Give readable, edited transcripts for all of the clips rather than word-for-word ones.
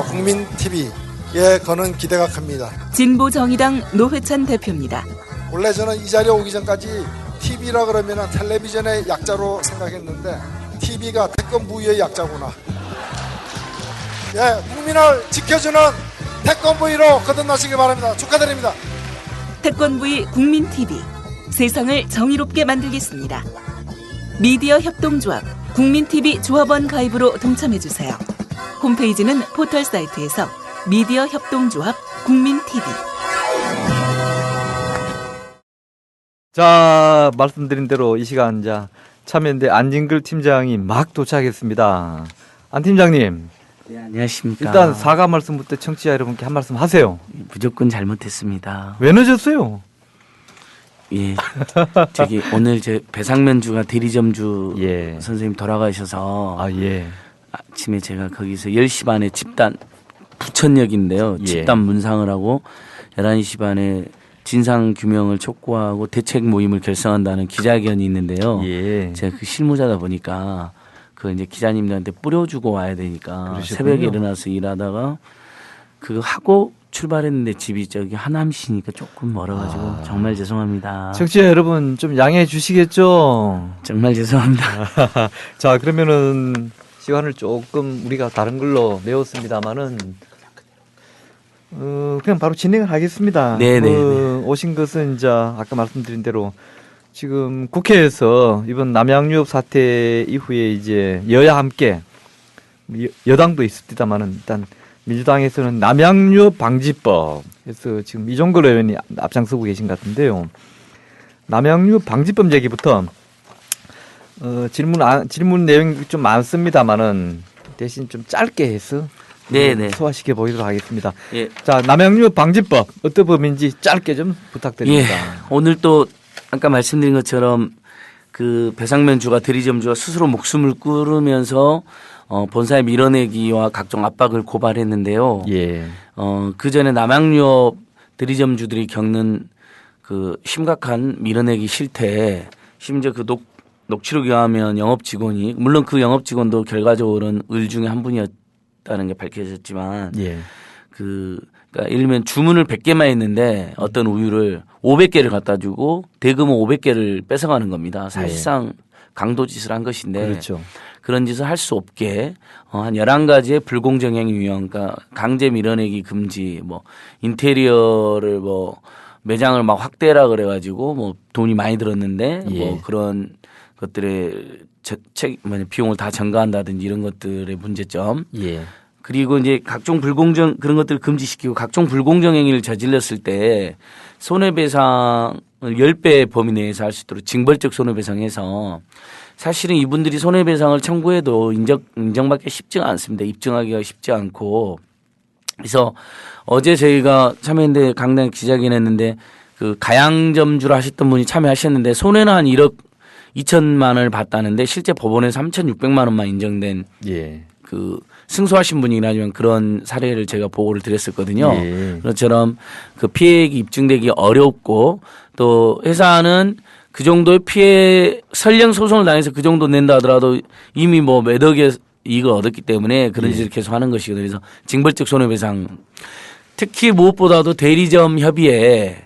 국민 TV에 거는 기대가 큽니다. 진보정의당 노회찬 대표입니다. 원래 저는 이 자리에 오기 전까지 TV라 그러면 텔레비전의 약자로 생각했는데 TV가 태권부의 약자구나. 예, 국민을 지켜주는 태권부의로 거듭나시길 바랍니다. 축하드립니다. 태권부의 국민TV, 세상을 정의롭게 만들겠습니다. 미디어 협동조합 국민TV 조합원 가입으로 동참해주세요. 홈페이지는 포털 사이트에서 미디어 협동조합 국민TV. 자, 말씀드린 대로 이 시간 참여연대 안진걸 팀장이 막 도착했습니다. 안 팀장님. 네, 안녕하십니까. 일단 사과 말씀부터 청취자 여러분께 한 말씀 하세요. 무조건 잘못했습니다. 왜 늦었어요? 예, 저기 오늘 제 배상면주가 대리점주 선생님 돌아가셔서 아침에 제가 거기서 10시 반에 집단 부천역인데요. 집단 문상을 하고 11시 반에 진상규명을 촉구하고 대책 모임을 결성한다는 기자회견이 있는데요. 제가 그 실무자다 보니까 그 이제 기자님들한테 뿌려주고 와야 되니까 그러셨군요. 새벽에 일어나서 일하다가 그거 하고 출발했는데 집이 저기 하남시니까 조금 멀어가지고 정말 죄송합니다. 청취자 여러분 좀 양해해 주시겠죠? 정말 죄송합니다. 자, 그러면은 시간을 조금 우리가 다른 걸로 메웠습니다만은 그냥 바로 진행을 하겠습니다. 네네. 오신 것은 이제 아까 말씀드린 대로 지금 국회에서 이번 남양유업 사태 이후에 이제 여야 함께 여당도 있습니다만은 일단 민주당에서는 남양유업 방지법에서 지금 이종걸 의원이 앞장서고 계신 것 같은데요. 남양유업 방지법 얘기부터 질문 내용이 좀 많습니다만은 대신 좀 짧게 해서 소화시켜 보도록 하겠습니다. 예. 자, 남양유업 방지법 어떤 법인지 짧게 좀 부탁드립니다. 예. 오늘 또 아까 말씀드린 것처럼 그 배상면주가 대리점주가 스스로 목숨을 끊으면서 본사의 밀어내기와 각종 압박을 고발했는데요. 그 전에 남양유업 대리점주들이 겪는 그 심각한 밀어내기 실태, 심지어 그 녹취록 의하면 영업 직원이 물론 그 영업 직원도 결과적으로는 을 중에 한 분이었다는 게 밝혀졌지만 그러니까 예를 들면 주문을 100개만 했는데 어떤 우유를 500개를 갖다 주고 대금은 500개를 뺏어가는 겁니다. 사실상 강도짓을 한 것인데 그렇죠. 그런 짓을 할 수 없게 한 11가지의 불공정행 유형, 그러니까 강제 밀어내기 금지, 뭐 인테리어를 뭐 매장을 막 확대라 그래가지고 뭐 돈이 많이 들었는데 뭐 그런 것들의 비용을 다 전가한다든지 이런 것들의 문제점. 그리고 이제 각종 불공정 그런 것들을 금지시키고 각종 불공정 행위를 저질렀을 때 손해배상을 10배 범위 내에서 할 수 있도록 징벌적 손해배상해서 사실은 이분들이 손해배상을 청구해도 인정받기 쉽지가 않습니다. 입증하기가 쉽지 않고. 그래서 어제 저희가 참여연대 강당 기자회견 했는데 그 가양점주를 하셨던 분이 참여하셨는데 손해는 한 1억 2천만 원을 봤다는데 실제 법원에서 3,600만 원만 인정된 그 승소하신 분이긴 하지만 그런 사례를 제가 보고를 드렸었거든요. 그것처럼 그 피해액이 입증되기 어렵고 또 회사는 그 정도의 피해 설령 소송을 당해서 그 정도 낸다 하더라도 이미 뭐 몇 억의 이익을 얻었기 때문에 그런 짓을 계속 하는 것이거든요. 그래서 징벌적 손해배상 특히 무엇보다도 대리점 협의회를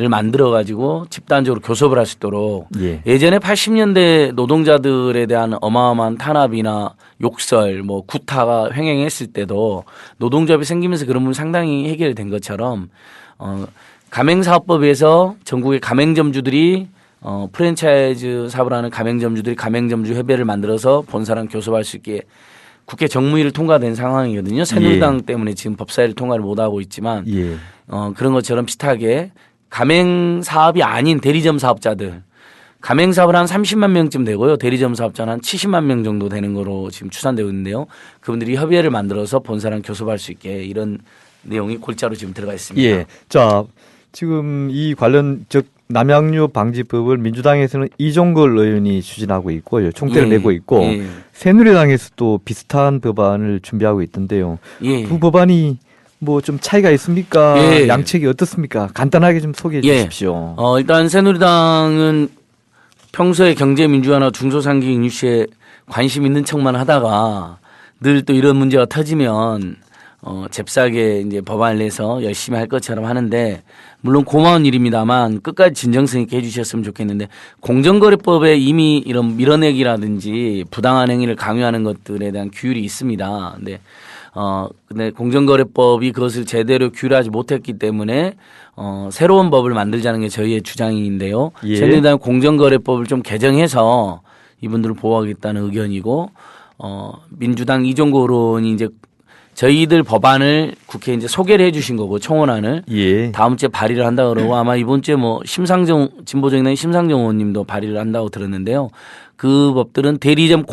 만들어 가지고 집단적으로 교섭을 할 수 있도록 예전에 80년대 노동자들에 대한 어마어마한 탄압이나 욕설, 뭐 구타가 횡행했을 때도 노동조합이 생기면서 그런 부분 상당히 해결된 것처럼 가맹사업법에서 전국의 가맹점주들이 프랜차이즈 사업을 하는 가맹점주들이 가맹점주 협의회를 만들어서 본사랑 교섭할 수 있게 국회 정무위를 통과된 상황이거든요. 새누리당 때문에 지금 법사위를 통과를 못하고 있지만 그런 것처럼 비슷하게 가맹사업이 아닌 대리점 사업자들 가맹사업을 한 30만 명쯤 되고요. 대리점 사업자는 한 70만 명 정도 되는 거로 지금 추산되고 있는데요. 그분들이 협의회를 만들어서 본사랑 교섭할 수 있게 이런 내용이 골자로 지금 들어가 있습니다. 자, 지금 이 관련 남양유업 방지법을 민주당에서는 이종걸 의원이 추진하고 있고요. 총대를 내고 있고 새누리당에서도 비슷한 법안을 준비하고 있던데요. 두 법안이 뭐 좀 차이가 있습니까? 양측이 어떻습니까? 간단하게 좀 소개해 주십시오. 일단 새누리당은 평소에 경제민주화나 중소상공인 유치에 관심 있는 척만 하다가 늘 또 이런 문제가 터지면 잽싸게 이제 법안을 내서 열심히 할 것처럼 하는데 물론 고마운 일입니다만 끝까지 진정성 있게 해주셨으면 좋겠는데 공정거래법에 이미 이런 밀어내기라든지 부당한 행위를 강요하는 것들에 대한 규율이 있습니다. 근데 공정거래법이 그것을 제대로 규율하지 못했기 때문에 새로운 법을 만들자는 게 저희의 주장인데요. 예. 새누리당 공정거래법을 좀 개정해서 이분들을 보호하겠다는 의견이고 민주당 이종구 의원이 이제 저희들 법안을 국회에 이제 소개를 해 주신 거고 청원안을 예. 다음 주에 발의를 한다 그러고 아마 이번 주에 뭐 진보정당의 심상정 의원님도 발의를 한다고 들었는데요. 그 법들은 대리점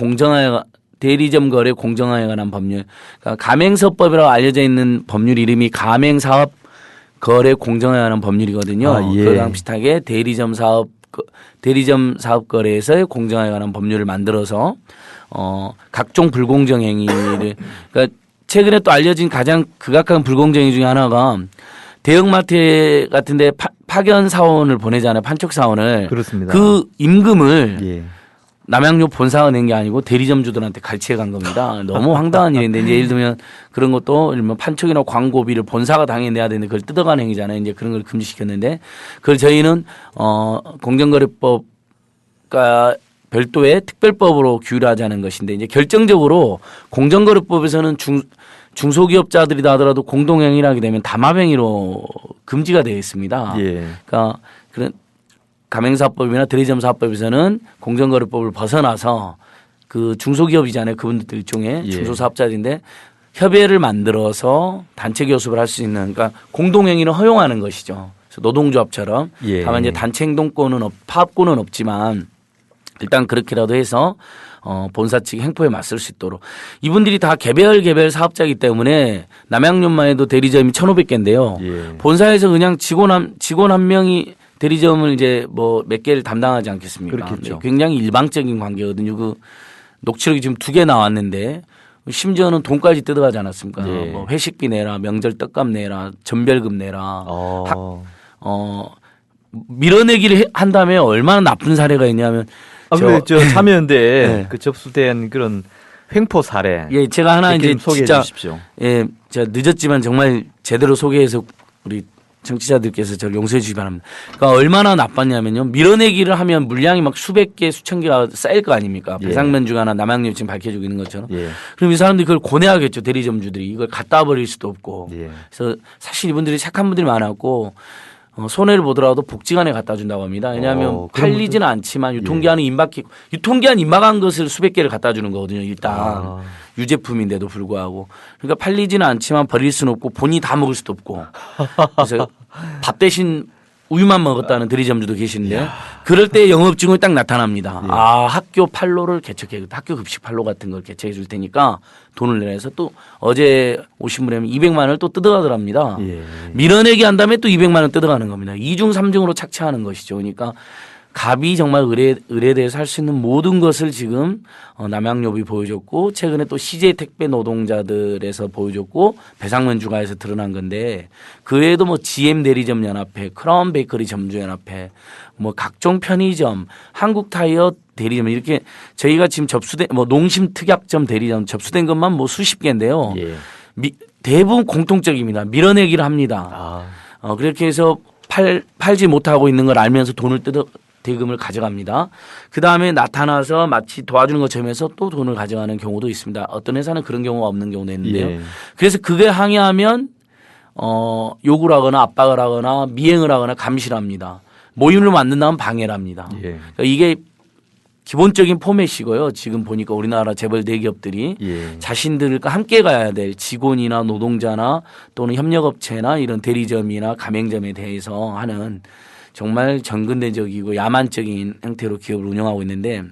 거래 공정화에 관한 법률, 그러니까 가맹서법이라고 알려져 있는 법률 이름이 가맹사업 거래 공정화에 관한 법률이거든요. 아, 예. 그거랑 비슷하게 대리점 사업 거래에서의 공정화에 관한 법률을 만들어서 각종 불공정 행위를 그러니까 최근에 또 알려진 가장 극악한 불공정 행위 중에 하나가 대형마트 같은데 파견 사원을 보내잖아요. 판촉 사원을. 그렇습니다. 그 임금을 예. 남양유 본사가 낸 게 아니고 대리점주들한테 갈취해 간 겁니다. 너무 황당한 일인데 이제 예를 들면 그런 것도 예를 들면 판촉이나 광고비를 본사가 당연히 내야 되는데 그걸 뜯어가는 행위잖아요. 이제 그런 걸 금지시켰는데 그걸 저희는 공정거래법과 별도의 특별법으로 규율하자는 것인데 이제 결정적으로 공정거래법에서는 중소기업자들이다 하더라도 공동행위를 하게 되면 담합행위로 금지가 되어 있습니다. 예. 그러니까 그런 가맹사업법이나 대리점사업법에서는 공정거래법을 벗어나서 그 중소기업이잖아요. 그분들 일종의 예. 중소사업자들인데 협의회를 만들어서 단체 교섭을 할 수 있는 그러니까 공동행위를 허용하는 것이죠. 그래서 노동조합처럼 예. 다만 이제 단체 행동권은 파업권은 없지만 일단 그렇게라도 해서 본사 측 행포에 맞설 수 있도록 이분들이 다 개별 사업자이기 때문에 남양유만 해도 대리점이 1,500개인데요. 예. 본사에서 그냥 직원 한 명이 대리점을 이제 뭐 몇 개를 담당하지 않겠습니까? 그렇겠죠. 네, 굉장히 일방적인 관계거든요. 그 녹취록이 지금 2개 나왔는데 심지어는 돈까지 뜯어가지 않았습니까? 예. 뭐 회식비 내라, 명절 떡값 내라, 전별금 내라. 밀어내기를 한 다음에 얼마나 나쁜 사례가 있냐면 근데 저 참여연대에 네. 그 접수된 그런 횡포 사례. 예, 제가 하나 이제 소개해 진짜 주십시오. 예, 제가 늦었지만 정말 제대로 소개해서 우리 정치자들께서 저를 용서해 주시기 바랍니다. 그러니까 얼마나 나빴냐면요. 밀어내기를 하면 물량이 막 수백 개, 수천 개가 쌓일 거 아닙니까? 예. 배상면주가나 남양유 지금 밝혀주고 있는 것처럼. 예. 그럼 이 사람들이 그걸 고뇌하겠죠. 대리점주들이. 이걸 갖다 버릴 수도 없고. 예. 그래서 사실 이분들이 착한 분들이 많았고 손해를 보더라도 복지관에 갖다 준다고 합니다. 왜냐하면 팔리지는 않지만 유통기한이 유통기한 임박한 것을 수백 개를 갖다 주는 거거든요. 일단 유제품인데도 불구하고 그러니까 팔리지는 않지만 버릴 수는 없고 본인이 다 먹을 수도 없고 그래서 밥 대신 우유만 먹었다는 대리점주도 계시는데요. 그럴 때 영업증을 딱 나타납니다. 예. 학교 판로를 개척해 학교 급식 판로 같은 걸 개척해 줄 테니까 돈을 내서 또 어제 오신 분이면 200만 원을 또 뜯어가더랍니다. 예. 밀어내기 한 다음에 또 200만 원 뜯어가는 겁니다. 2중 3중으로 착취하는 것이죠. 그러니까 갑이 정말 을에 대해서 할 수 있는 모든 것을 지금 남양유업이 보여줬고 최근에 또 CJ 택배 노동자들에서 보여줬고 배상면주가에서 드러난 건데 그 외에도 뭐 GM 대리점 연합회, 크라운 베이커리 점주 연합회, 뭐 각종 편의점, 한국 타이어 대리점 이렇게 저희가 지금 접수된 뭐 농심 특약점 대리점 접수된 것만 뭐 수십 개인데요. 예. 대부분 공통적입니다. 밀어내기를 합니다. 그렇게 해서 팔지 못하고 있는 걸 알면서 돈을 대금을 가져갑니다. 그 다음에 나타나서 마치 도와주는 것처럼 해서 또 돈을 가져가는 경우도 있습니다. 어떤 회사는 그런 경우가 없는 경우도 있는데요. 예. 그래서 그게 항의하면 욕을 하거나 압박을 하거나 미행을 하거나 감시를 합니다. 모임을 만든다면 방해를 합니다. 예. 그러니까 이게 기본적인 포맷이고요. 지금 보니까 우리나라 재벌 대기업들이 예. 자신들과 함께 가야 될 직원이나 노동자나 또는 협력업체나 이런 대리점이나 가맹점에 대해서 하는 정말 전근대적이고 야만적인 형태로 기업을 운영하고 있는데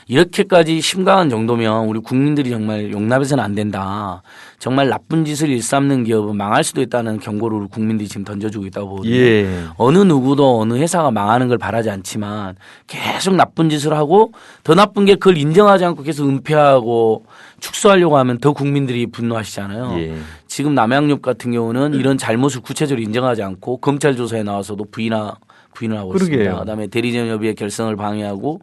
이렇게까지 심각한 정도면 우리 국민들이 정말 용납해서는 안 된다. 정말 나쁜 짓을 일삼는 기업은 망할 수도 있다는 경고를 우리 국민들이 지금 던져주고 있다고 보거든요. 예. 어느 누구도 어느 회사가 망하는 걸 바라지 않지만 계속 나쁜 짓을 하고 더 나쁜 게 그걸 인정하지 않고 계속 은폐하고 축소하려고 하면 더 국민들이 분노하시잖아요. 예. 지금 남양유업 같은 경우는 이런 잘못을 구체적으로 인정하지 않고 검찰 조사에 나와서도 부인을 하고 그러게요. 있습니다. 그다음에 대리점 협의회 결성을 방해하고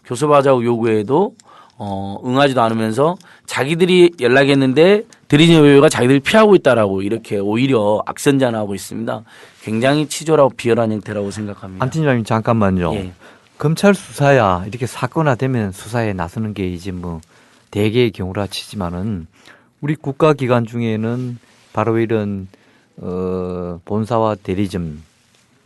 교섭하자고 요구해도 응하지도 않으면서 자기들이 연락했는데 대리점 여배우가 자기들이 피하고 있다라고 이렇게 오히려 악선전하고 있습니다. 굉장히 치졸하고 비열한 형태라고 생각합니다. 안 팀장님 잠깐만요. 예. 검찰 수사야 이렇게 사건화되면 수사에 나서는 게 이제 뭐 대개의 경우라 치지만은 우리 국가기관 중에는 바로 이런 본사와 대리점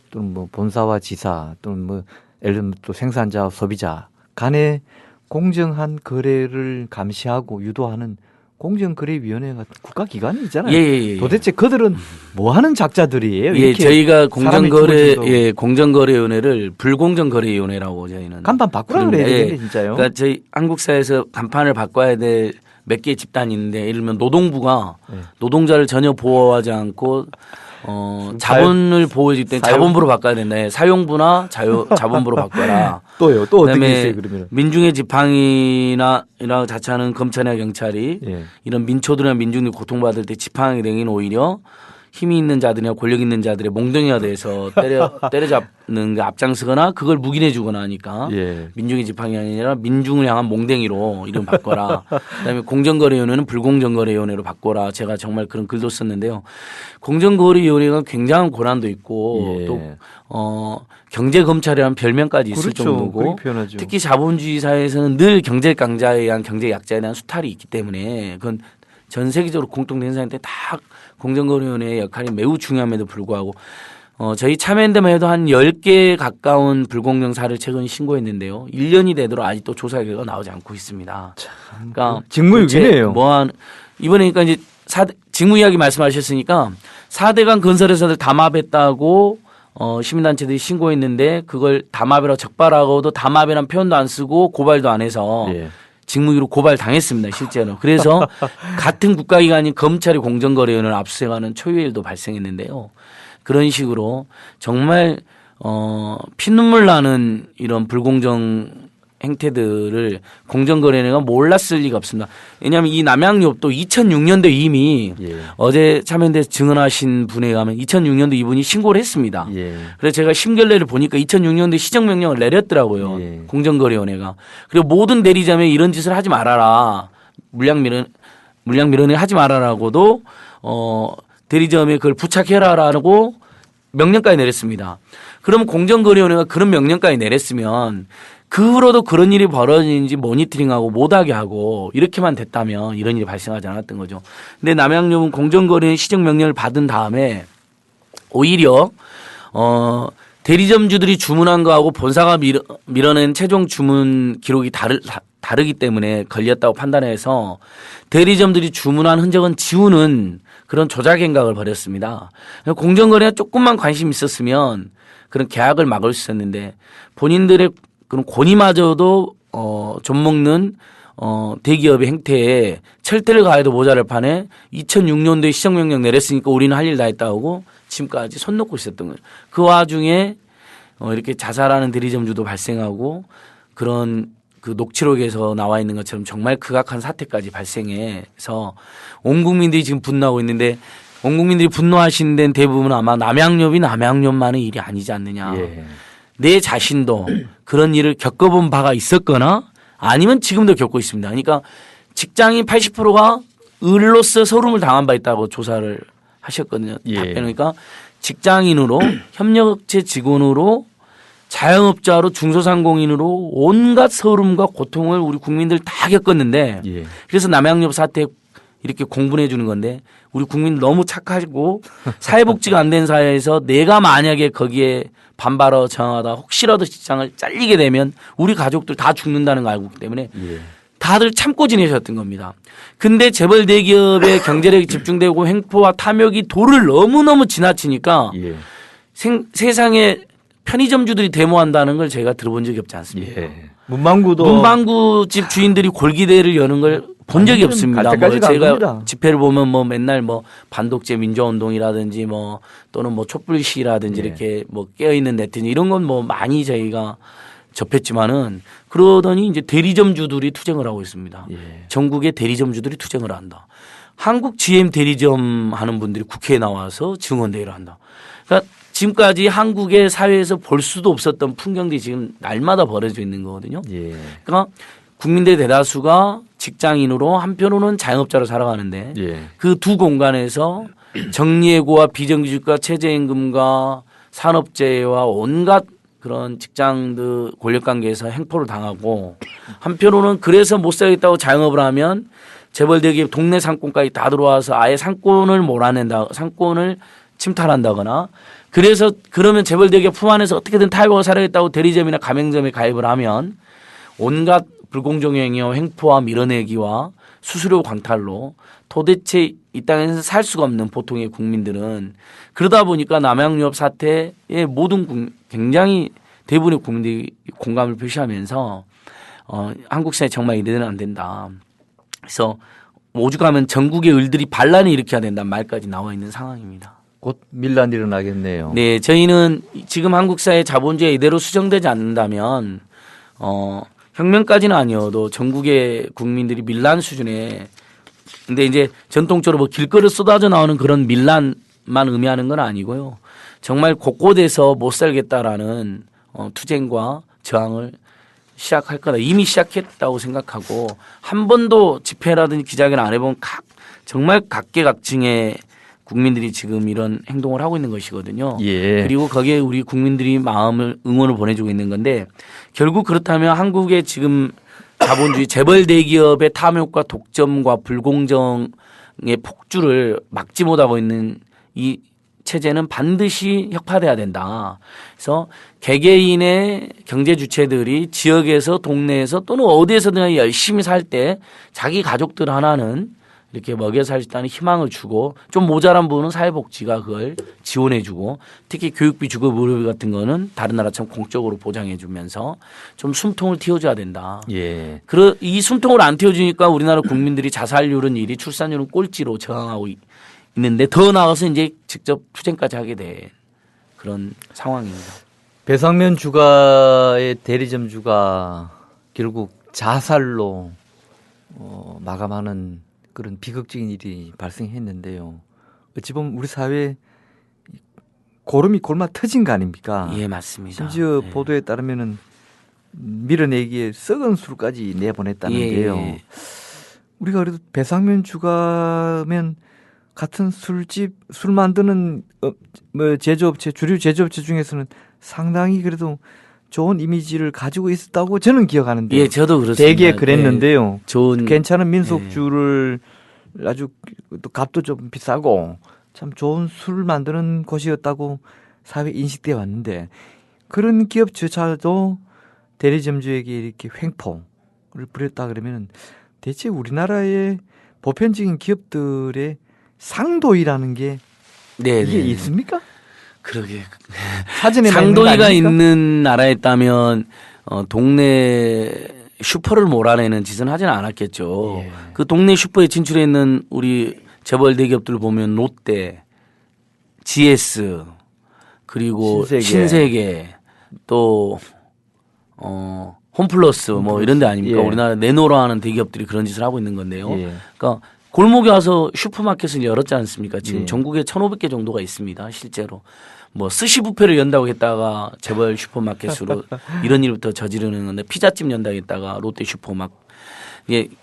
또는 뭐 본사와 지사 또는 뭐 예를 들면 또 생산자와 소비자 간의 공정한 거래를 감시하고 유도하는 공정거래위원회 같은 국가기관이잖아요. 예. 도대체 그들은 뭐 하는 작자들이에요? 예, 이렇게 저희가 사람이 죽어지고. 공정거래위원회를 불공정거래위원회라고 저희는 간판 바꾸라 부릅니다. 그래야 예. 되겠네 진짜요. 그러니까 저희 한국사에서 간판을 바꿔야 될 몇 개의 집단이 있는데 예를 들면 노동부가 노동자를 전혀 보호하지 않고 자본을 보호해줄 때 사용? 자본부로 바꿔야 된다. 예, 사용부나 자본부로 바꿔라. 또요. 또 어떻게 그다음에 있어요 그러면? 민중의 지팡이나 자처하는 검찰이나 경찰이 예. 이런 민초들이나 민중들이 고통받을 때 지팡이 등인 오히려 힘이 있는 자들이나 권력 있는 자들의 몽둥이가 돼서 때려잡는 게 앞장서거나 그걸 묵인해 주거나 하니까 예. 민중의 지팡이 아니라 민중을 향한 몽댕이로 이름 바꿔라. 그다음에 공정거래위원회는 불공정거래위원회로 바꿔라. 제가 정말 그런 글도 썼는데요. 공정거래위원회가 굉장한 고난도 있고 예. 또 경제검찰이라는 별명까지 있을 그렇죠. 정도고 그렇게 표현하죠. 특히 자본주의 사회에서는 늘 경제 강자에 의한 경제 약자에 대한 수탈이 있기 때문에 그건 전 세계적으로 공통된 현상인데 다 공정거래위원회의 역할이 매우 중요함에도 불구하고 저희 참여연대만 해도 한 10개 가까운 불공정 사례를 최근 신고했는데요. 1년이 되도록 아직도 조사 결과가 나오지 않고 있습니다. 그러니까 직무유기네요. 이번에 그러니까 이제 직무 이야기 말씀하셨으니까 4대강 건설회사들 담합했다고 시민단체들이 신고했는데 그걸 담합이라고 적발하고도 담합이라는 표현도 안 쓰고 고발도 안 해서 예. 직무유기로 고발 당했습니다. 실제로. 그래서 같은 국가기관인 검찰이 공정거래위원회를 압수수색하는 초유의 일도 발생했는데요. 그런 식으로 정말 피눈물 나는 이런 불공정 행태들을 공정거래위원회가 몰랐을 리가 없습니다. 왜냐하면 이 남양유업도 2006년도에 이미 예. 어제 참여연대에서 증언하신 분에 가면 2006년도 이분이 신고를 했습니다. 예. 그래서 제가 심결례를 보니까 2006년도에 시정명령을 내렸더라고요. 예. 공정거래위원회가. 그리고 모든 대리점에 이런 짓을 하지 말아라. 물량 밀어내 하지 말아라고도 대리점에 그걸 부착해라라고 명령까지 내렸습니다. 그러면 공정거래위원회가 그런 명령까지 내렸으면 그 후로도 그런 일이 벌어지는지 모니터링하고 못하게 하고 이렇게만 됐다면 이런 일이 발생하지 않았던 거죠. 근데 남양유업은 공정거래 시정명령을 받은 다음에 오히려 대리점주들이 주문한 거하고 본사가 밀어낸 최종 주문 기록이 다르기 때문에 걸렸다고 판단해서 대리점들이 주문한 흔적은 지우는 그런 조작 행각을 벌였습니다. 공정거래가 조금만 관심 있었으면 그런 계약을 막을 수 있었는데 본인들의 그런 권위마저도 좀먹는 대기업의 행태에 철퇴를 가해도 모자랄 판에 2006년도에 시정명령 내렸으니까 우리는 할 일 다 했다고 지금까지 손 놓고 있었던 거예요. 그 와중에 이렇게 자살하는 대리점주도 발생하고 그런 그 녹취록에서 나와 있는 것처럼 정말 극악한 사태까지 발생해서 온 국민들이 지금 분노하고 있는데 온 국민들이 분노하시는 데는 대부분 아마 남양유업만의 일이 아니지 않느냐. 예. 내 자신도 그런 일을 겪어본 바가 있었거나 아니면 지금도 겪고 있습니다. 그러니까 직장인 80%가 을로서 서름을 당한 바 있다고 조사를 하셨거든요. 예. 답변이니까 직장인으로 협력업체 직원으로 자영업자로 중소상공인으로 온갖 서름과 고통을 우리 국민들 다 겪었는데 예. 그래서 남양유업 사태 이렇게 공분해 주는 건데 우리 국민 너무 착하고 사회복지가 안 된 사회에서 내가 만약에 거기에 반발하고 저항하다 혹시라도 직장을 잘리게 되면 우리 가족들 다 죽는다는 걸 알고 있기 때문에 예. 다들 참고 지내셨던 겁니다. 근데 재벌 대기업의 경제력이 집중되고 횡포와 탐욕이 도를 너무너무 지나치니까 예. 세상에 편의점주들이 데모한다는 걸 제가 들어본 적이 없지 않습니까? 예. 문방구도 문방구집 주인들이 골기대를 여는 걸 본 적이 없습니다. 갈 때까지 간 제가 겁니다. 집회를 보면 뭐 맨날 뭐 반독재 민주화운동이라든지 뭐 또는 뭐 촛불 시위라든지 예. 이렇게 뭐 깨어있는 네티즌 이런 건 뭐 많이 저희가 접했지만은 그러더니 이제 대리점주들이 투쟁을 하고 있습니다. 예. 전국의 대리점주들이 투쟁을 한다. 한국 GM 대리점 하는 분들이 국회에 나와서 증언대회를 한다. 그러니까 지금까지 한국의 사회에서 볼 수도 없었던 풍경들이 지금 날마다 벌어져 있는 거거든요. 예. 그러니까 국민들의 대다수가 직장인으로 한편으로는 자영업자로 살아가는데 예. 그 두 공간에서 정리해고와 비정규직과 최저임금과 산업재해와 온갖 그런 직장들 권력관계에서 행포를 당하고 한편으로는 그래서 못 살겠다고 자영업을 하면 재벌 대기업 동네 상권까지 다 들어와서 아예 상권을 몰아낸다, 상권을 침탈한다거나 그래서 그러면 재벌 대기업 품 안에서 어떻게든 타협하고 살아야겠다고 대리점이나 가맹점에 가입을 하면 온갖 불공정 행위와 횡포와 밀어내기와 수수료 광탈로 도대체 이 땅에서 살 수가 없는 보통의 국민들은 그러다 보니까 남양유업 사태에 굉장히 대부분의 국민들이 공감을 표시하면서 한국 사회 정말 이대로는 안 된다. 그래서 오죽하면 전국의 을들이 반란을 일으켜야 된다는 말까지 나와 있는 상황입니다. 곧 밀란이 일어나겠네요. 네, 저희는 지금 한국 사회 자본주의가 이대로 수정되지 않는다면 혁명까지는 아니어도 전국의 국민들이 밀란 수준의 근데 이제 전통적으로 뭐 길거리 쏟아져 나오는 그런 밀란만 의미하는 건 아니고요. 정말 곳곳에서 못 살겠다라는 투쟁과 저항을 시작할 거다. 이미 시작했다고 생각하고 한 번도 집회라든지 기자회견 안 해본 정말 각계각층의 국민들이 지금 이런 행동을 하고 있는 것이거든요. 예. 그리고 거기에 우리 국민들이 마음을 응원을 보내주고 있는 건데 결국 그렇다면 한국의 지금 자본주의 재벌 대기업의 탐욕과 독점과 불공정의 폭주를 막지 못하고 있는 이 체제는 반드시 혁파돼야 된다. 그래서 개개인의 경제 주체들이 지역에서 동네에서 또는 어디에서든 열심히 살 때 자기 가족들 하나는 이렇게 먹여 살 수 있다는 희망을 주고 좀 모자란 부분은 사회복지가 그걸 지원해 주고 특히 교육비 주거 무료비 같은 거는 다른 나라처럼 공적으로 보장해 주면서 좀 숨통을 틔워줘야 된다. 예. 이 숨통을 안 틔워주니까 우리나라 국민들이 자살률은 1위 출산율은 꼴찌로 저항하고 있는데 더 나아가서 이제 직접 투쟁까지 하게 된 그런 상황입니다. 배상면 주가의 대리점 주가 결국 자살로 마감하는 그런 비극적인 일이 발생했는데요. 어찌 보면 우리 사회에 고름이 골마 터진 거 아닙니까? 예, 맞습니다. 심지어 예. 보도에 따르면은 밀어내기에 썩은 술까지 내보냈다는데요. 예. 우리가 그래도 배상면 주가면 같은 술집 술 만드는 제조업체 주류 제조업체 중에서는 상당히 그래도 좋은 이미지를 가지고 있었다고 저는 기억하는데. 예, 저도 그렇습니다. 되게 그랬는데요. 예. 좋은 괜찮은 민속주를 아주 또 값도 좀 비싸고 참 좋은 술 만드는 곳이었다고 사회에 인식되어 왔는데 그런 기업조차도 대리점주에게 이렇게 횡포를 부렸다 그러면 대체 우리나라의 보편적인 기업들의 상도이라는 게 네, 이게 네. 있습니까? 그러게 사전에 상도이가 있는 나라였다면 동네 슈퍼를 몰아내는 짓은 하지는 않았겠죠. 예. 그 동네 슈퍼에 진출해 있는 우리 재벌 대기업들 보면 롯데, GS 그리고 신세계 또 홈플러스 뭐 이런 데 아닙니까? 예. 우리나라 내노라 하는 대기업들이 그런 짓을 하고 있는 건데요. 예. 그러니까 골목에 와서 슈퍼마켓을 열었지 않습니까? 지금 예. 전국에 1,500개 정도가 있습니다. 실제로. 뭐 스시 뷔페를 연다고 했다가 재벌 슈퍼마켓으로 이런 일부터 저지르는 건데 피자집 연다고 했다가 롯데 슈퍼막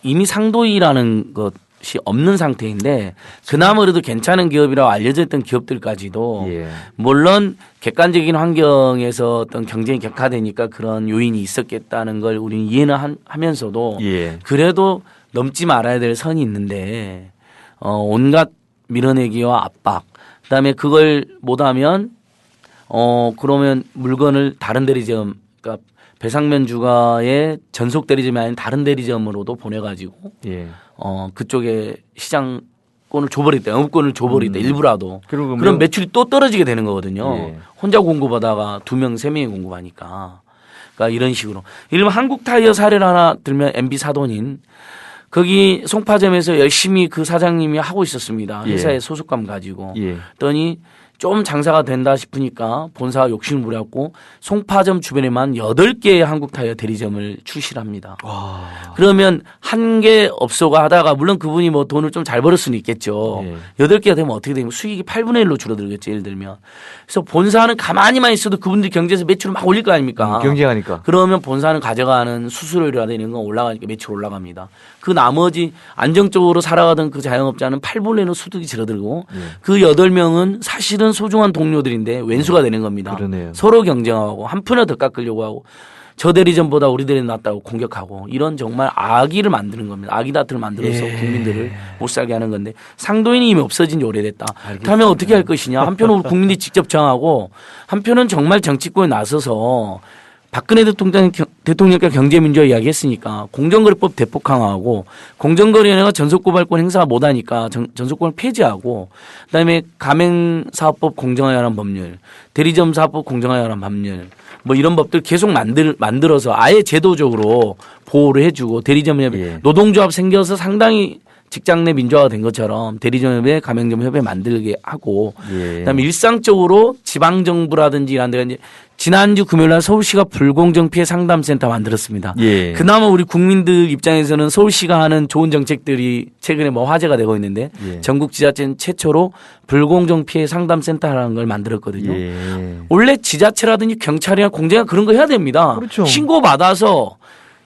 이미 상도이라는 것이 없는 상태인데 그나마 그래도 괜찮은 기업이라고 알려져 있던 기업들까지도 예. 물론 객관적인 환경에서 어떤 경쟁이 격화되니까 그런 요인이 있었겠다는 걸 우리는 이해는 하면서도 예. 그래도 넘지 말아야 될 선이 있는데 온갖 밀어내기와 압박 그다음에 그걸 못하면 그러면 물건을 다른 대리점 그러니까 배상면 주가의 전속 대리점이 아닌 다른 대리점으로도 보내가지고 예. 그쪽에 시장권을 줘버리겠다 영업권을 줘버리겠다 일부라도 그럼 매출이 또 떨어지게 되는 거거든요. 예. 혼자 공급하다가 2명 3명이 공급하니까 그러니까 이런 식으로 일반 한국타이어 사례를 하나 들면 MB 사돈인 거기 송파점에서 열심히 그 사장님이 하고 있었습니다. 회사에 예. 소속감 가지고. 예. 그랬더니 좀 장사가 된다 싶으니까 본사가 욕심을 부렸고 송파점 주변에만 8개의 한국타이어 대리점을 출시를 합니다. 와. 그러면 한 개 업소가 하다가 물론 그분이 뭐 돈을 좀 잘 벌을 수는 있겠죠. 예. 8개가 되면 어떻게 되면 수익이 8분의 1로 줄어들겠죠. 예를 들면. 그래서 본사는 가만히만 있어도 그분들이 경제에서 매출을 막 올릴 거 아닙니까? 경쟁하니까. 그러면 본사는 가져가는 수수료라든지 이런 건 올라가니까 매출 올라갑니다. 그 나머지 안정적으로 살아가던 그 자영업자는 8분의 1로 소득이 줄어들고 그 8명은 사실은 소중한 동료들인데 왼수가 되는 겁니다. 그러네요. 서로 경쟁하고 한 푼을 더 깎으려고 하고 저 대리점보다 우리 대리점 낫다고 공격하고 이런 정말 악의를 만드는 겁니다. 악의 다툼을 만들어서 국민들을 못 살게 하는 건데 상도인이 이미 없어진 지 오래됐다. 그러면 어떻게 할 것이냐. 한편은 우리 국민이 직접 정하고 한편은 정말 정치권에 나서서 박근혜 대통령과 경제민주화 이야기했으니까 공정거래법 대폭 강화하고 공정거래위원회가 전속고발권 행사 못하니까 전속권을 폐지하고 그다음에 가맹사업법 공정화에 관한 법률, 대리점사업법 공정화에 관한 법률 뭐 이런 법들 계속 만들어서 아예 제도적으로 보호를 해주고 대리점협회 노동조합 생겨서 상당히 직장 내 민주화가 된 것처럼 대리점협회 가맹점협회 만들게 하고 그다음에 일상적으로 지방정부라든지 이런 데가 이제 지난주 금요일 날 서울시가 불공정 피해 상담센터 만들었습니다. 그나마 우리 국민들 입장에서는 서울시가 하는 좋은 정책들이 최근에 뭐 화제가 되고 있는데 전국 지자체는 최초로 불공정 피해 상담센터라는 걸 만들었거든요. 원래 지자체라든지 경찰이나 공장이나 그런 거 해야 됩니다. 그렇죠. 신고받아서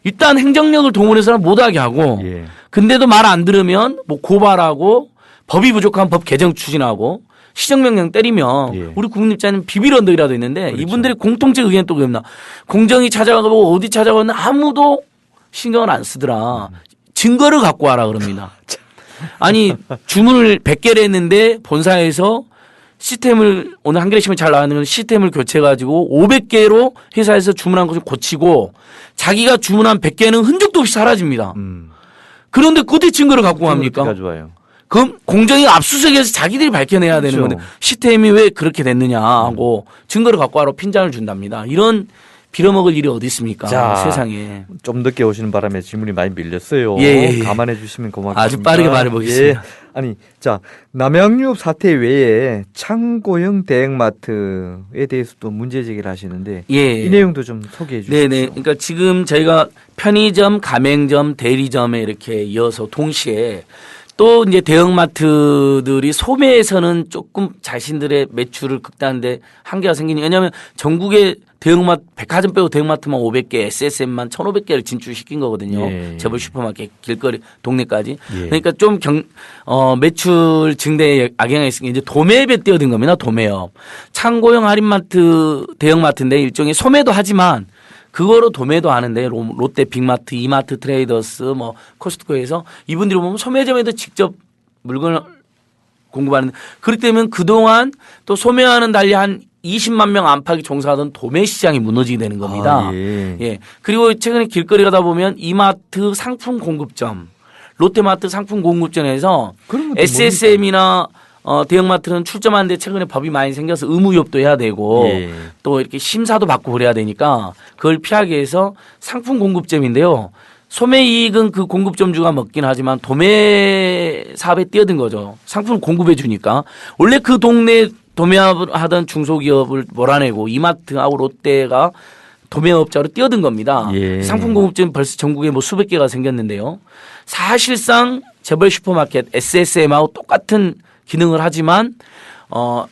일단 행정력을 동원해서는 못하게 하고 근데도 말 안 들으면 뭐 고발하고 법이 부족한 법 개정 추진하고 시정명령 때리면 우리 국민 입장에는 비빌 언덕이라도 있는데 그렇죠. 이분들의 공통체 의견은 또 그럽니다. 공정이 찾아가고 어디 찾아가면 아무도 신경을 안 쓰더라. 증거를 갖고 와라 그럽니다. 아니 주문을 100개를 했는데 본사에서 시스템을 오늘 한 개씩만 잘 나가는 건 시스템을 교체해가지고 500개로 회사에서 주문한 것을 고치고 자기가 주문한 100개는 흔적도 없이 사라집니다. 그런데 그때 증거를 갖고 갑니까? 가져와요. 그럼 공정위 압수수색에서 자기들이 밝혀내야 되는 건데 시스템이 왜 그렇게 됐느냐 하고 증거를 갖고 와라 핀잔을 준답니다. 이런 빌어먹을 일이 어디 있습니까? 자, 세상에. 좀 늦게 오시는 바람에 질문이 많이 밀렸어요. 감안해 주시면 고맙습니다. 아주 빠르게 말해보겠습니다. 아니, 자, 남양유업 사태 외에 창고형 대형마트에 대해서도 문제 제기를 하시는데 이 내용도 좀 소개해 주시죠. 네네. 그러니까 지금 저희가 편의점, 가맹점, 대리점에 이렇게 이어서 동시에 또 이제 대형마트들이 소매에서는 조금 자신들의 매출을 극대화하는데 한계가 생기니 왜냐하면 전국에 대형마트 백화점 빼고 대형마트만 500개, SSM만 1,500개를 진출시킨 거거든요. 재벌 슈퍼마켓 길거리 동네까지. 그러니까 좀 매출 증대에 악영향이 있으니까 이제 도매업에 뛰어든 겁니다. 도매업. 창고형 할인마트 대형마트인데 일종의 소매도 하지만 그거로 도매도 하는데 롯데 빅마트, 이마트 트레이더스, 뭐 코스트코에서 이분들이 보면 소매점에도 직접 물건을 공급하는데 그렇기 때문에 그동안 또 소매와는 달리 한 20만 명 안팎이 종사하던 도매 시장이 무너지게 되는 겁니다. 그리고 최근에 길거리 가다 보면 이마트 상품 공급점, 롯데마트 상품 공급점에서 SSM이나 대형마트는 출점하는데 최근에 법이 많이 생겨서 의무위협도 해야 되고 또 이렇게 심사도 받고 그래야 되니까 그걸 피하기 위해서 상품 공급점인데요. 소매 이익은 그 공급점주가 먹긴 하지만 도매 사업에 뛰어든 거죠. 상품을 공급해 주니까. 원래 그 동네 도매업을 하던 중소기업을 몰아내고 이마트하고 롯데가 도매업자로 뛰어든 겁니다. 상품 공급점 벌써 전국에 뭐 수백 개가 생겼는데요. 사실상 재벌 슈퍼마켓 SSM하고 똑같은 기능을 하지만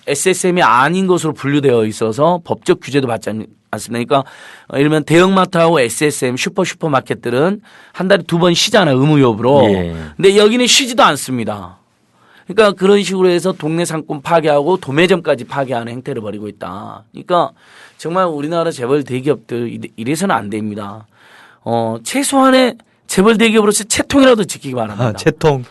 SSM이 아닌 것으로 분류되어 있어서 법적 규제도 받지 않습니다. 그러니까 예를 들면 대형마트하고 SSM 슈퍼마켓들은 한 달에 2번 쉬잖아요. 의무위협으로. 근데 여기는 쉬지도 않습니다. 그러니까 그런 식으로 해서 동네 상권 파괴하고 도매점까지 파괴하는 행태를 벌이고 있다. 그러니까 정말 우리나라 재벌 대기업들 이래서는 안 됩니다. 최소한의 재벌 대기업으로서 채통이라도 지키기 바랍니다. 채통.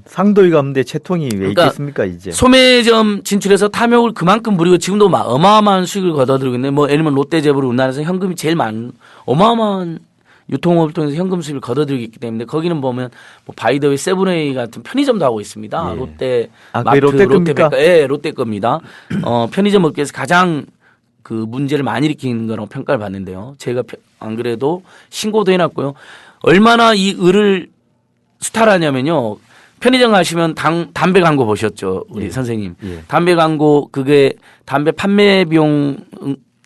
상도위가 없는데 채통이 왜 있겠습니까 이제. 소매점 진출해서 탐욕을 그만큼 부리고 지금도 막 어마어마한 수익을 거둬들이고 있는데 뭐 예를 들면 롯데재벌은 우리나라에서 현금이 제일 어마어마한 유통업을 통해서 현금 수입을 거둬들이고 있기 때문에 거기는 보면 뭐 바이더웨이, 세븐웨이 같은 편의점도 하고 있습니다. 롯데 마트, 롯데백화, 롯데 겁니다. 편의점 업계에서 가장 그 문제를 많이 일으키는 거라고 평가를 받는데요. 제가 안 그래도 신고도 해놨고요. 얼마나 이 을을 수탈하냐면요. 편의점 가시면 담배 광고 보셨죠, 우리 선생님. 담배 광고 그게 담배 판매 비용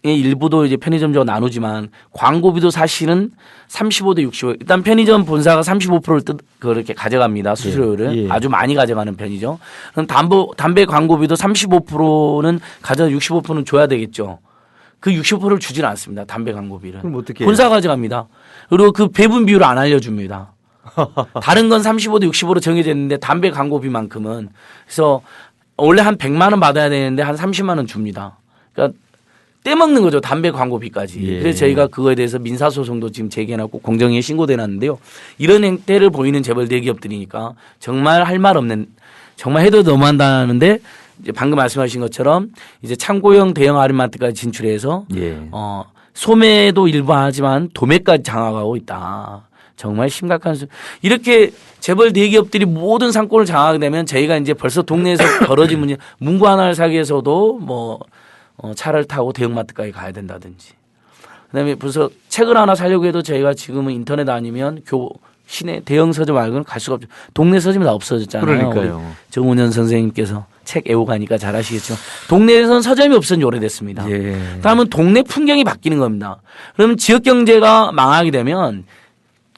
일부도 이제 편의점주와 나누지만 광고비도 사실은 35대 65. 일단 편의점 본사가 35%를 그렇게 가져갑니다. 수수료를. 예. 아주 많이 가져가는 편이죠. 그럼 담배 광고비도 35%는 가져가 65%는 줘야 되겠죠. 그 65%를 주질 않습니다. 담배 광고비를. 그럼 어떻게 본사가 가져갑니다. 그리고 그 배분 비율을 안 알려줍니다. 다른 건 35대 65로 정해져 있는데 담배 광고비만큼은 그래서 원래 한 100만 원 받아야 되는데 한 30만 원 줍니다. 그러니까 떼먹는 거죠. 담배 광고비까지. 예. 그래서 저희가 그거에 대해서 민사소송도 지금 제기해놨고 공정위에 신고돼 놨는데요. 이런 행태를 보이는 재벌 대기업들이니까 정말 할 말 없는 정말 해도 너무한다는데 이제 방금 말씀하신 것처럼 이제 창고형 대형 아르마트까지 진출해서 예. 소매도 일부 하지만 도매까지 장악하고 있다. 정말 심각한 이렇게 재벌 대기업들이 모든 상권을 장악하게 되면 저희가 이제 벌써 동네에서 벌어진 문제 문구 하나를 사기 위해서도 뭐 차를 타고 대형마트까지 가야 된다든지. 그다음에 벌써 책을 하나 사려고 해도 저희가 지금은 인터넷 아니면 시내 대형 서점 말고는 갈 수가 없죠. 동네 서점이 다 없어졌잖아요. 그러니까요. 정운현 선생님께서 책 애호가니까 잘 아시겠지만 동네에서는 서점이 없어진 지 오래됐습니다. 예. 다음은 동네 풍경이 바뀌는 겁니다. 그러면 지역 경제가 망하게 되면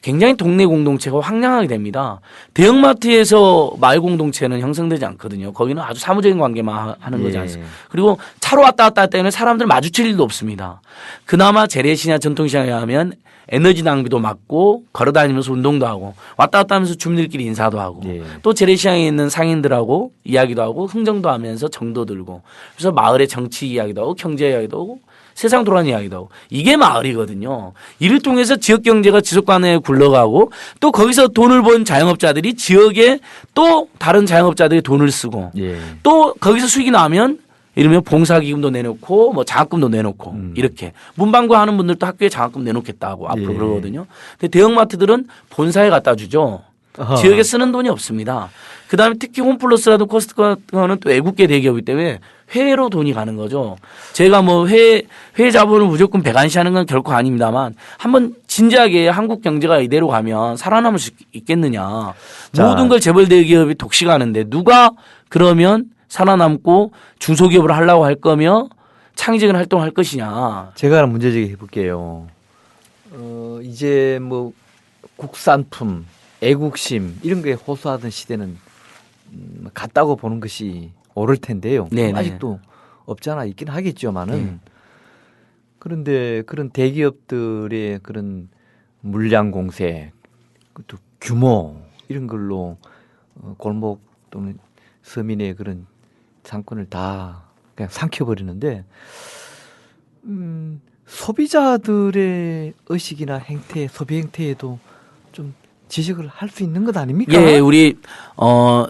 굉장히 동네 공동체가 황량하게 됩니다. 대형마트에서 마을 공동체는 형성되지 않거든요. 거기는 아주 사무적인 관계만 하는 거지 예. 않습니까? 그리고 차로 왔다 갔다 할 때는 사람들 마주칠 일도 없습니다. 그나마 재래시나 전통시장에 가면 에너지 낭비도 막고 걸어다니면서 운동도 하고 왔다 갔다 하면서 주민들끼리 인사도 하고 예. 또 재래시장에 있는 상인들하고 이야기도 하고 흥정도 하면서 정도 들고 그래서 마을의 정치 이야기도 하고 경제 이야기도 하고 세상 돌아가는 이야기도 하고 이게 마을이거든요. 이를 통해서 지역 경제가 지속 가능하게 굴러가고 또 거기서 돈을 번 자영업자들이 지역에 또 다른 자영업자들이 돈을 쓰고 예. 또 거기서 수익이 나면 이러면 봉사기금도 내놓고 뭐 장학금도 내놓고 이렇게 문방구 하는 분들도 학교에 장학금 내놓겠다고 앞으로 예. 그러거든요. 근데 대형마트들은 본사에 갖다 주죠. 아하. 지역에 쓰는 돈이 없습니다. 그다음에 특히 홈플러스라든 코스트코는 또 외국계 대기업이기 때문에 해외로 돈이 가는 거죠. 제가 뭐 해외 자본을 무조건 배관시하는 건 결코 아닙니다만 한번 진지하게 한국 경제가 이대로 가면 살아남을 수 있겠느냐. 자. 모든 걸 재벌 대기업이 독식하는데 누가 그러면 살아남고 중소기업을 하려고 할 거며 창의적인 활동을 할 것이냐. 제가 하나 문제 제기해 볼게요. 이제 뭐 국산품, 애국심 이런 거에 호소하던 시대는 같다고 보는 것이 옳을 텐데요. 네네. 아직도 없잖아 있긴 하겠지만은 그런데 그런 대기업들의 그런 물량 공세, 또 규모 이런 걸로 골목 또는 서민의 그런 상권을 다 그냥 삼켜버리는데 소비자들의 의식이나 행태, 소비 행태에도 좀 지적을 할 수 있는 것 아닙니까? 예, 우리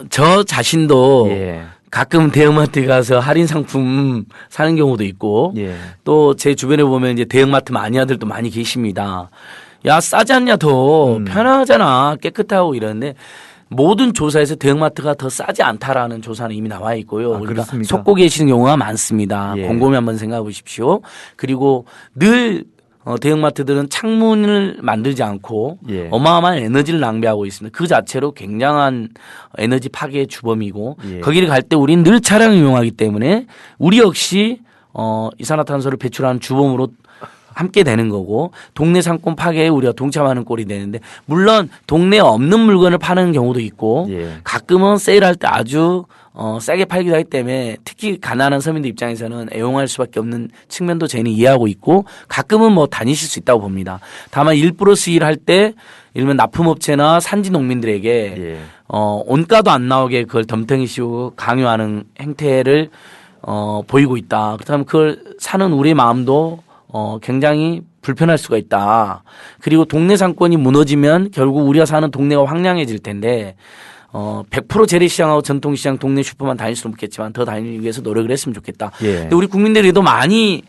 저 자신도 예. 가끔 대형마트 가서 할인 상품 사는 경우도 있고 예. 또 제 주변에 보면 이제 대형마트 마니아들도 많이 계십니다. 야, 싸지 않냐 더 편하잖아 깨끗하고 이러는데 모든 조사에서 대형마트가 더 싸지 않다라는 조사는 이미 나와 있고요. 아, 우리가 그렇습니까? 속고 계시는 경우가 많습니다. 예. 곰곰이 한번 생각해 보십시오. 그리고 늘 대형마트들은 창문을 만들지 않고 예. 어마어마한 에너지를 낭비하고 있습니다. 그 자체로 굉장한 에너지 파괴의 주범이고 예. 거기를 갈 때 우리는 늘 차량을 이용하기 때문에 우리 역시 이산화탄소를 배출하는 주범으로 함께 되는 거고 동네 상권 파괴에 우리가 동참하는 꼴이 되는데 물론 동네에 없는 물건을 파는 경우도 있고 예. 가끔은 세일할 때 아주 싸게 팔기도 하기 때문에 특히 가난한 서민들 입장에서는 애용할 수밖에 없는 측면도 저희는 이해하고 있고 가끔은 뭐 다니실 수 있다고 봅니다. 다만 1+1 할 때 이러면 납품업체나 산지 농민들에게 예. 원가도 안 나오게 그걸 덤탱이 씌우고 강요하는 행태를 보이고 있다. 그렇다면 그걸 사는 우리의 마음도 굉장히 불편할 수가 있다. 그리고 동네 상권이 무너지면 결국 우리가 사는 동네가 황량해질 텐데 100% 재래시장하고 전통시장 동네 슈퍼만 다닐 수는 없겠지만 더 다니기 위해서 노력을 했으면 좋겠다. 예. 근데 우리 국민들이 도 많이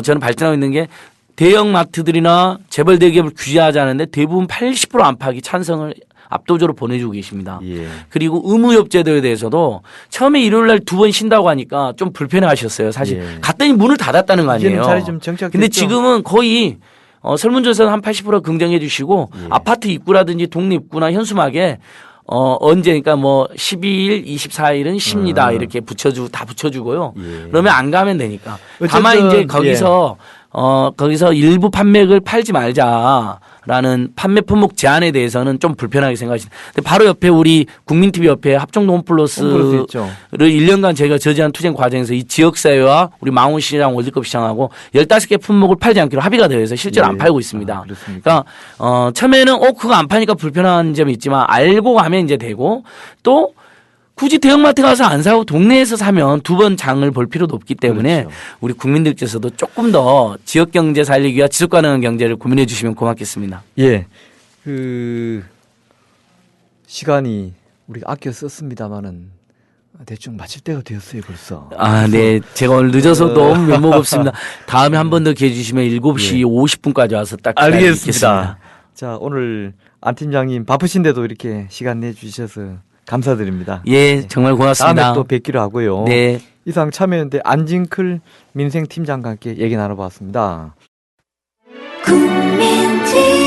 저는 발전하고 있는 게 대형 마트들이나 재벌 대기업을 규제하자는데 대부분 80% 안팎이 찬성을 압도적으로 보내주고 계십니다. 예. 그리고 의무협제도에 대해서도 처음에 일요일 날 2번 쉰다고 하니까 좀 불편해 하셨어요. 사실 예. 갔더니 문을 닫았다는 거 아니에요. 이제는 자리 좀 정착됐죠. 근데 지금은 거의 설문조사는 한 80% 긍정해 주시고 예. 아파트 입구라든지 동네 입구나 현수막에 언제, 그러니까 뭐 12일, 24일은 쉽니다. 이렇게 다 붙여주고요. 그러면 안 가면 되니까. 다만 어쨌든, 이제 거기서, 거기서 일부 판매를 팔지 말자라는 판매 품목 제한에 대해서는 좀 불편하게 생각하시죠. 근데 바로 옆에 우리 국민TV 옆에 합정동 홈플러스를 있죠. 1년간 저희가 저지한 투쟁 과정에서 이 지역사회와 우리 망원시장 월드컵 시장하고 15개 품목을 팔지 않기로 합의가 되어 있어서 실제로 안 팔고 있습니다. 그렇습니까? 그러니까, 처음에는 그거 안 파니까 불편한 점이 있지만 알고 가면 이제 되고 또 굳이 대형마트 가서 안 사고 동네에서 사면 두 번 장을 볼 필요도 없기 때문에 그렇죠. 우리 국민들께서도 조금 더 지역 경제 살리기 위한 지속 가능한 경제를 고민해 주시면 고맙겠습니다. 예. 시간이 우리가 아껴 썼습니다마는 대충 마칠 때가 되었어요, 벌써. 네. 제가 오늘 늦어서 너무 면목 없습니다. 다음에 한 번 더 기회 주시면 7시 50분까지 와서 딱 알겠습니다. 자, 오늘 안 팀장님 바쁘신데도 이렇게 시간 내주셔서 감사드립니다. 예, 정말 고맙습니다. 다음에 또 뵙기로 하고요. 네. 이상 참여연대 안진클 민생팀장과 함께 얘기 나눠봤습니다. 국민TV